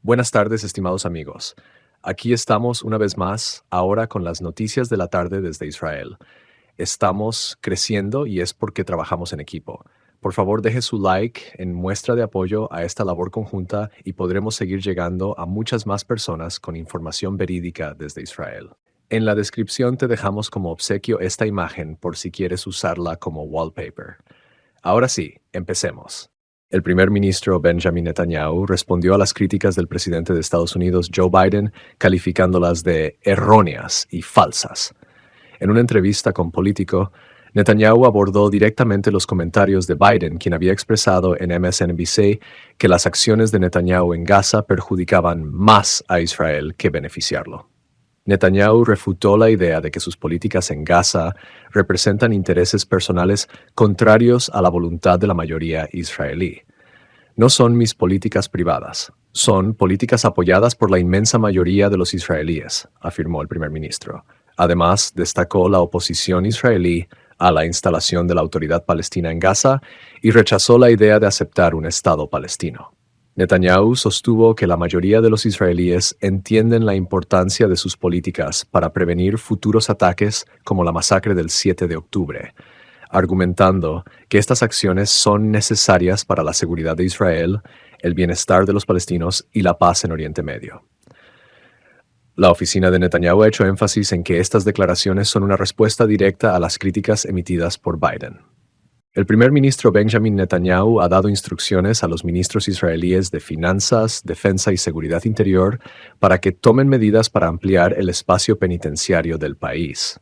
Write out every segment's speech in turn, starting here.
Buenas tardes, estimados amigos. Aquí estamos una vez más, ahora con las noticias de la tarde desde Israel. Estamos creciendo y es porque trabajamos en equipo. Por favor, deje su like en muestra de apoyo a esta labor conjunta y podremos seguir llegando a muchas más personas con información verídica desde Israel. En la descripción te dejamos como obsequio esta imagen por si quieres usarla como wallpaper. Ahora sí, empecemos. El primer ministro Benjamin Netanyahu respondió a las críticas del presidente de Estados Unidos, Joe Biden, calificándolas de erróneas y falsas. En una entrevista con Politico, Netanyahu abordó directamente los comentarios de Biden, quien había expresado en MSNBC que las acciones de Netanyahu en Gaza perjudicaban más a Israel que beneficiarlo. Netanyahu refutó la idea de que sus políticas en Gaza representan intereses personales contrarios a la voluntad de la mayoría israelí. No son mis políticas privadas, son políticas apoyadas por la inmensa mayoría de los israelíes, afirmó el primer ministro. Además, destacó la oposición israelí a la instalación de la autoridad palestina en Gaza y rechazó la idea de aceptar un Estado palestino. Netanyahu sostuvo que la mayoría de los israelíes entienden la importancia de sus políticas para prevenir futuros ataques como la masacre del 7 de octubre, argumentando que estas acciones son necesarias para la seguridad de Israel, el bienestar de los palestinos y la paz en Oriente Medio. La oficina de Netanyahu ha hecho énfasis en que estas declaraciones son una respuesta directa a las críticas emitidas por Biden. El primer ministro Benjamin Netanyahu ha dado instrucciones a los ministros israelíes de Finanzas, Defensa y Seguridad Interior para que tomen medidas para ampliar el espacio penitenciario del país.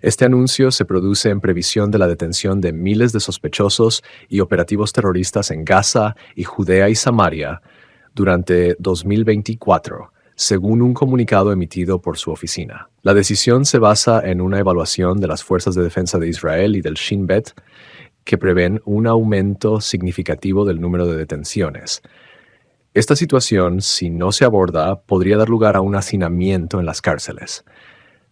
Este anuncio se produce en previsión de la detención de miles de sospechosos y operativos terroristas en Gaza y Judea y Samaria durante 2024, según un comunicado emitido por su oficina. La decisión se basa en una evaluación de las Fuerzas de Defensa de Israel y del Shin Bet, que prevén un aumento significativo del número de detenciones. Esta situación, si no se aborda, podría dar lugar a un hacinamiento en las cárceles.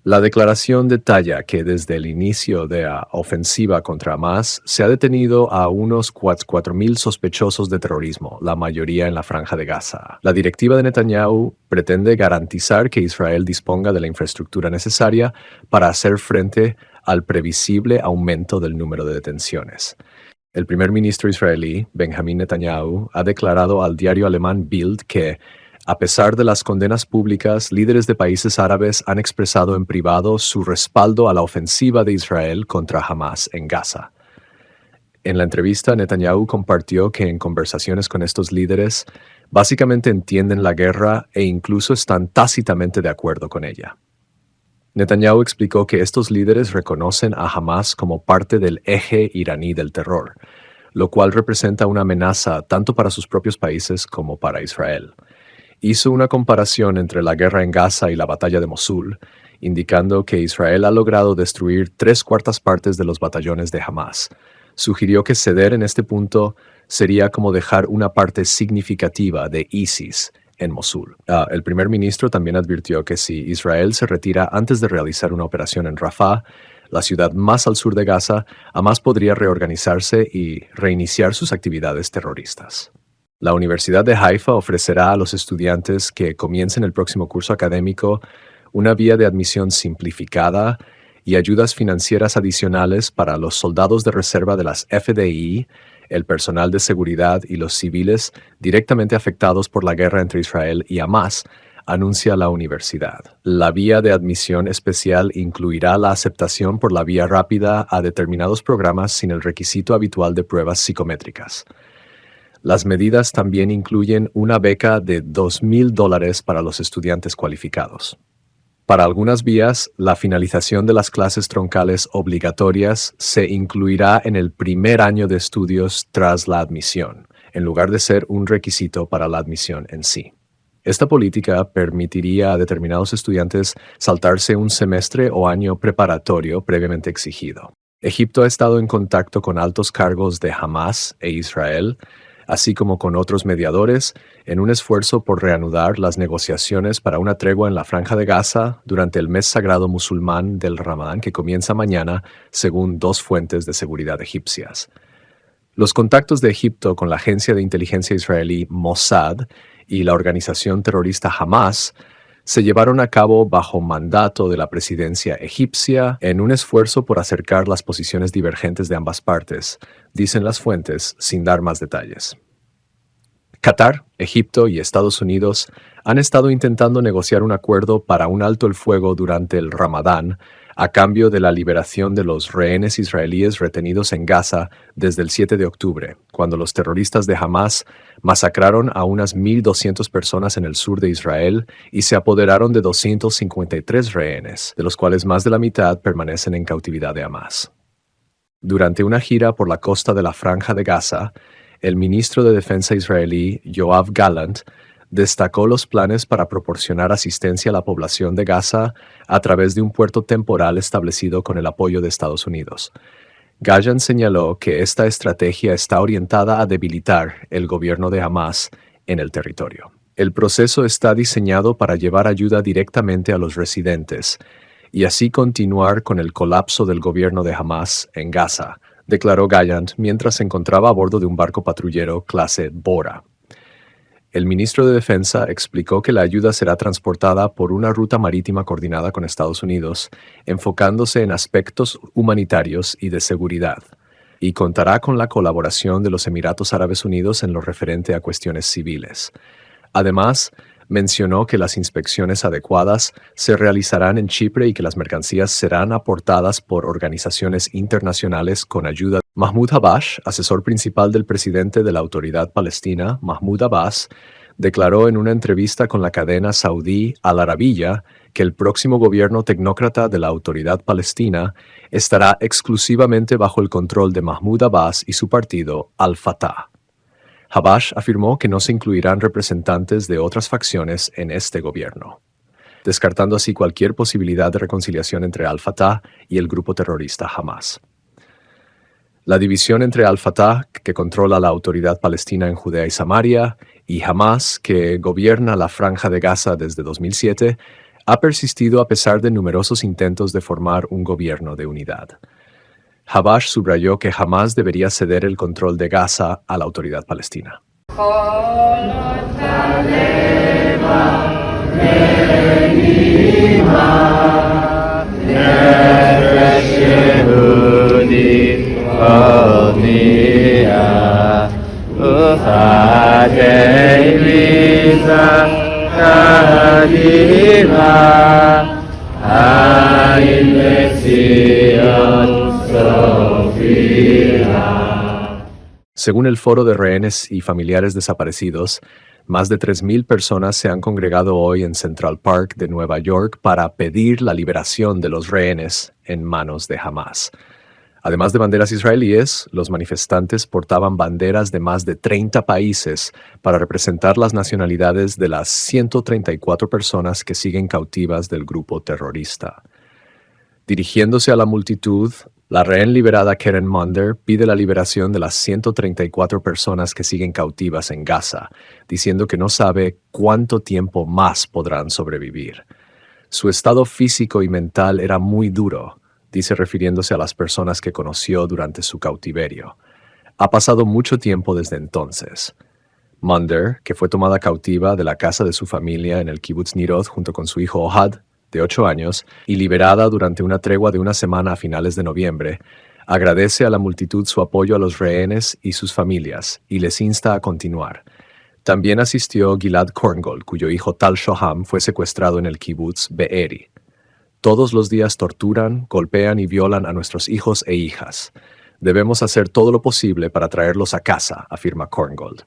La declaración detalla que desde el inicio de la ofensiva contra Hamas se ha detenido a unos 4.000 sospechosos de terrorismo, la mayoría en la Franja de Gaza. La directiva de Netanyahu pretende garantizar que Israel disponga de la infraestructura necesaria para hacer frente al previsible aumento del número de detenciones. El primer ministro israelí, Benjamin Netanyahu, ha declarado al diario alemán Bild que, a pesar de las condenas públicas, líderes de países árabes han expresado en privado su respaldo a la ofensiva de Israel contra Hamas en Gaza. En la entrevista, Netanyahu compartió que en conversaciones con estos líderes, básicamente entienden la guerra e incluso están tácitamente de acuerdo con ella. Netanyahu explicó que estos líderes reconocen a Hamas como parte del eje iraní del terror, lo cual representa una amenaza tanto para sus propios países como para Israel. Hizo una comparación entre la guerra en Gaza y la batalla de Mosul, indicando que Israel ha logrado destruir 3/4 partes de los batallones de Hamas. Sugirió que ceder en este punto sería como dejar una parte significativa de ISIS en Mosul. El primer ministro también advirtió que si Israel se retira antes de realizar una operación en Rafah, la ciudad más al sur de Gaza, Hamas podría reorganizarse y reiniciar sus actividades terroristas. La Universidad de Haifa ofrecerá a los estudiantes que comiencen el próximo curso académico una vía de admisión simplificada y ayudas financieras adicionales para los soldados de reserva de las FDI, el personal de seguridad y los civiles directamente afectados por la guerra entre Israel y Hamas, anuncia la universidad. La vía de admisión especial incluirá la aceptación por la vía rápida a determinados programas sin el requisito habitual de pruebas psicométricas. Las medidas también incluyen una beca de $2,000 para los estudiantes cualificados. Para algunas vías, la finalización de las clases troncales obligatorias se incluirá en el primer año de estudios tras la admisión, en lugar de ser un requisito para la admisión en sí. Esta política permitiría a determinados estudiantes saltarse un semestre o año preparatorio previamente exigido. Egipto ha estado en contacto con altos cargos de Hamas e Israel, así como con otros mediadores, en un esfuerzo por reanudar las negociaciones para una tregua en la Franja de Gaza durante el mes sagrado musulmán del Ramadán que comienza mañana, según 2 fuentes de seguridad egipcias. Los contactos de Egipto con la agencia de inteligencia israelí Mossad y la organización terrorista Hamas se llevaron a cabo bajo mandato de la presidencia egipcia en un esfuerzo por acercar las posiciones divergentes de ambas partes, dicen las fuentes, sin dar más detalles. Qatar, Egipto y Estados Unidos han estado intentando negociar un acuerdo para un alto el fuego durante el Ramadán a cambio de la liberación de los rehenes israelíes retenidos en Gaza desde el 7 de octubre, cuando los terroristas de Hamas masacraron a unas 1.200 personas en el sur de Israel y se apoderaron de 253 rehenes, de los cuales más de la mitad permanecen en cautividad de Hamas. Durante una gira por la costa de la Franja de Gaza, el ministro de Defensa israelí, Yoav Gallant, destacó los planes para proporcionar asistencia a la población de Gaza a través de un puerto temporal establecido con el apoyo de Estados Unidos. Gallant señaló que esta estrategia está orientada a debilitar el gobierno de Hamas en el territorio. El proceso está diseñado para llevar ayuda directamente a los residentes y así continuar con el colapso del gobierno de Hamas en Gaza, declaró Gallant mientras se encontraba a bordo de un barco patrullero clase Bora. El ministro de Defensa explicó que la ayuda será transportada por una ruta marítima coordinada con Estados Unidos, enfocándose en aspectos humanitarios y de seguridad, y contará con la colaboración de los Emiratos Árabes Unidos en lo referente a cuestiones civiles. Además, mencionó que las inspecciones adecuadas se realizarán en Chipre y que las mercancías serán aportadas por organizaciones internacionales con ayuda. Mahmoud Abbas, asesor principal del presidente de la Autoridad Palestina, Mahmoud Abbas, declaró en una entrevista con la cadena saudí Al Arabiya que el próximo gobierno tecnócrata de la Autoridad Palestina estará exclusivamente bajo el control de Mahmoud Abbas y su partido Al-Fatah. Abbas afirmó que no se incluirán representantes de otras facciones en este gobierno, descartando así cualquier posibilidad de reconciliación entre Al-Fatah y el grupo terrorista Hamas. La división entre Al-Fatah, que controla la Autoridad Palestina en Judea y Samaria, y Hamas, que gobierna la Franja de Gaza desde 2007, ha persistido a pesar de numerosos intentos de formar un gobierno de unidad. Abbas subrayó que jamás debería ceder el control de Gaza a la Autoridad Palestina. Según el Foro de Rehenes y Familiares Desaparecidos, más de 3.000 personas se han congregado hoy en Central Park de Nueva York para pedir la liberación de los rehenes en manos de Hamas. Además de banderas israelíes, los manifestantes portaban banderas de más de 30 países para representar las nacionalidades de las 134 personas que siguen cautivas del grupo terrorista. Dirigiéndose a la multitud, la rehén liberada Keren Monder pide la liberación de las 134 personas que siguen cautivas en Gaza, diciendo que no sabe cuánto tiempo más podrán sobrevivir. Su estado físico y mental era muy duro, dice refiriéndose a las personas que conoció durante su cautiverio. Ha pasado mucho tiempo desde entonces. Monder, que fue tomada cautiva de la casa de su familia en el Kibbutz Nirod junto con su hijo Ohad, de 8 años, y liberada durante una tregua de una semana a finales de noviembre, agradece a la multitud su apoyo a los rehenes y sus familias, y les insta a continuar. También asistió Gilad Korngold, cuyo hijo Tal Shoham fue secuestrado en el Kibbutz Be'eri. Todos los días torturan, golpean y violan a nuestros hijos e hijas. Debemos hacer todo lo posible para traerlos a casa, afirma Korngold.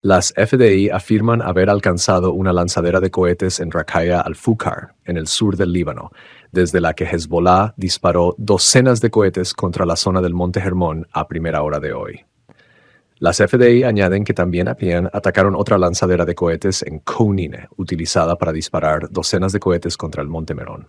Las FDI afirman haber alcanzado una lanzadera de cohetes en Raqqa al-Fukar, en el sur del Líbano, desde la que Hezbollah disparó docenas de cohetes contra la zona del Monte Hermón a primera hora de hoy. Las FDI añaden que también atacaron otra lanzadera de cohetes en Kounine, utilizada para disparar docenas de cohetes contra el Monte Meron.